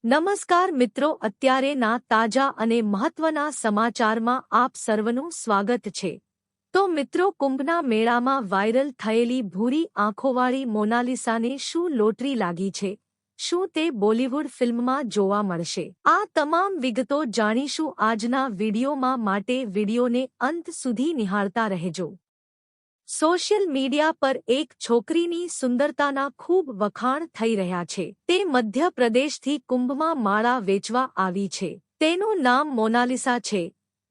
નમસ્કાર મિત્રો, અત્યારેના તાજા અને મહત્વના સમાચારમાં આપ સર્વનું સ્વાગત છે। તો મિત્રો, કુંભના મેળામાં વાયરલ થયેલી ભૂરી આંખોવાળી મોનાલિસાને શું લોટરી લાગી છે? શું તે બોલિવૂડ ફિલ્મમાં જોવા મળશે? આ તમામ વિગતો જાણીશું આજના વિડીયોમાં, માટે વિડીયોને અંત સુધી નિહાળતા રહેજો। સોશિયલ મીડિયા પર એક છોકરીની સુંદરતાના ખૂબ વખાણ થઈ રહ્યા છે। તે મધ્ય પ્રદેશથી કુંભમાં માળા વેચવા આવી છે। તેનું નામ મોનાલિસા છે,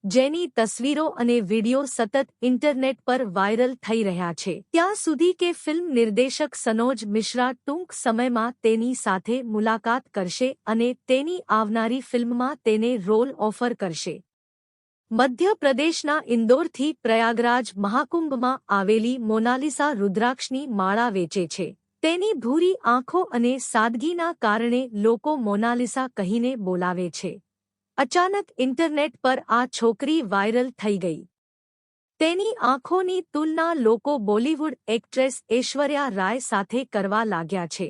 જેની તસવીરો અને વિડીયો સતત ઇન્ટરનેટ પર વાયરલ થઈ રહ્યા છે। ત્યાં સુધી કે ફિલ્મ નિર્દેશક સનોજ મિશ્રા ટૂંક સમયમાં તેની સાથે મુલાકાત કરશે અને તેની આવનારી ફિલ્મમાં તેને રોલ ઓફર કરશે। મધ્ય પ્રદેશના ઇન્દોરથી પ્રયાગરાજ મહાકુંભમાં આવેલી મોનાલિસા રુદ્રાક્ષની માળા વેચે છે। તેની ભૂરી આંખો અને સાદગીના કારણે લોકો મોનાલિસા કહીને બોલાવે છે। અચાનક ઇન્ટરનેટ પર આ છોકરી વાયરલ થઈ ગઈ। તેની આંખોની તુલના લોકો બોલિવૂડ એક્ટ્રેસ ઐશ્વર્યા રાય સાથે કરવા લાગ્યા છે।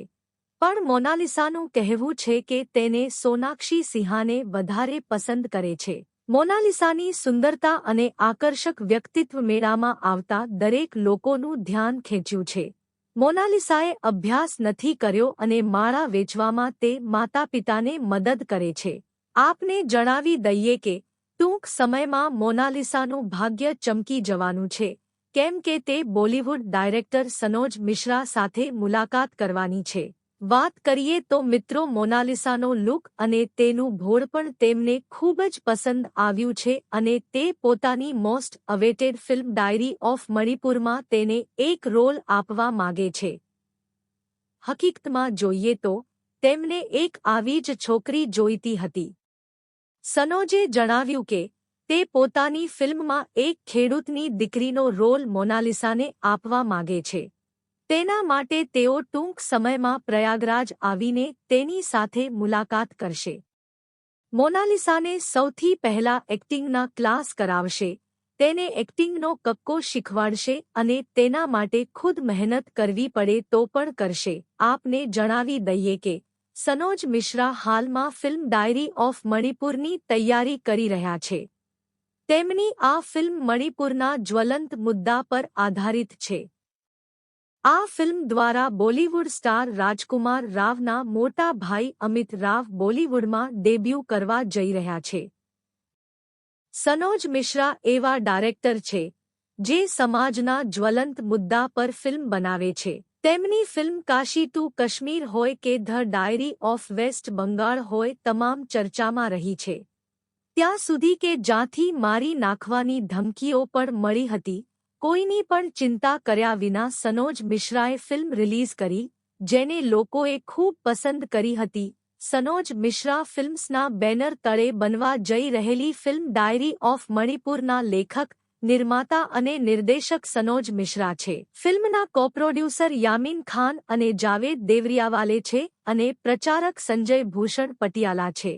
પણ મોનાલિસાનું કહેવું છે કે તેને સોનાક્ષી સિંહાને વધારે પસંદ કરે છે। મોનાલિસાની સુંદરતા અને આકર્ષક વ્યક્તિત્વ મેળામાં આવતા દરેક લોકોનું ધ્યાન ખેંચ્યું છે। મોનાલિસાએ અભ્યાસ નથી કર્યો અને માળા વેચવામાં તે માતાપિતાને મદદ કરે છે। આપને જણાવી દઈએ કે ટૂંક સમયમાં મોનાલિસાનું ભાગ્ય ચમકી જવાનું છે, કેમ કે તે બોલિવૂડ ડાયરેક્ટર સનોજ મિશ્રા સાથે મુલાકાત કરવાની છે। વાત કરીએ તો મિત્રો, મોનાલિસાનો લુક અને તેનું ભોળપણ તેમને ખૂબ જ પસંદ આવ્યું છે અને તે પોતાની most awaited film diary of મણિપુરમાં તેને એક રોલ આપવા માગે છે। હકીકતમાં જોઈએ તો તેમને એક આવી જ છોકરી જોઈતી હતી। સનોજે જણાવ્યું કે તે પોતાની ફિલ્મમાં એક ખેડૂતની દીકરીનો રોલ મોનાલિસાને આપવા માગે છે। તેના માટે તેઓ ટૂંક સમયમાં પ્રયાગરાજ આવીને તેની સાથે મુલાકાત કરશે। મોનાલિસાને સૌથી પહેલા એક્ટિંગના ક્લાસ કરાવશે, તેને એક્ટિંગનો કક્કો શીખવાડશે અને તેના માટે ખુદ મહેનત કરવી પડે તો પણ કરશે। આપને જણાવી દઈએ કે સનોજ મિશ્રા હાલમાં ફિલ્મ ડાયરી ઓફ મણિપુરની તૈયારી કરી રહ્યા છે। તેમની આ ફિલ્મ મણિપુરના જ્વલંત મુદ્દા પર આધારિત છે। આ ફિલ્મ દ્વારા બોલિવૂડ સ્ટાર રાજકુમાર રાવના મોટા ભાઈ અમિત રાવ બોલિવૂડમાં ડેબ્યૂ કરવા જઈ રહ્યા છે। સનોજ મિશ્રા એવા ડાયરેક્ટર છે જે સમાજના જ્વલંત મુદ્દા પર ફિલ્મ બનાવે છે। તેમની ફિલ્મ કાશી ટુ કાશ્મીર હોય કે the diary of West Bengal હોય, તમામ ચર્ચામાં રહી છે। ત્યાં સુધી કે જ્યાંથી મારી નાખવાની ધમકીઓ પણ મળી હતી। કોઈની પણ ચિંતા કર્યા વિના સનોજ મિશ્રાએ ફિલ્મ રિલીઝ કરી, જેને લોકોએ ખૂબ પસંદ કરી હતી। સનોજ મિશ્રા ફિલ્મ્સના બેનર તળે બનવા જઈ રહેલી ફિલ્મ ડાયરી ઓફ મણિપુરના લેખક, નિર્માતા અને નિર્દેશક સનોજ મિશ્રા છે। ફિલ્મના કોપ્રોડ્યુસર યામીન ખાન અને જાવેદ દેવરિયાવાલે છે અને પ્રચારક સંજય ભૂષણ પટિયાલા છે।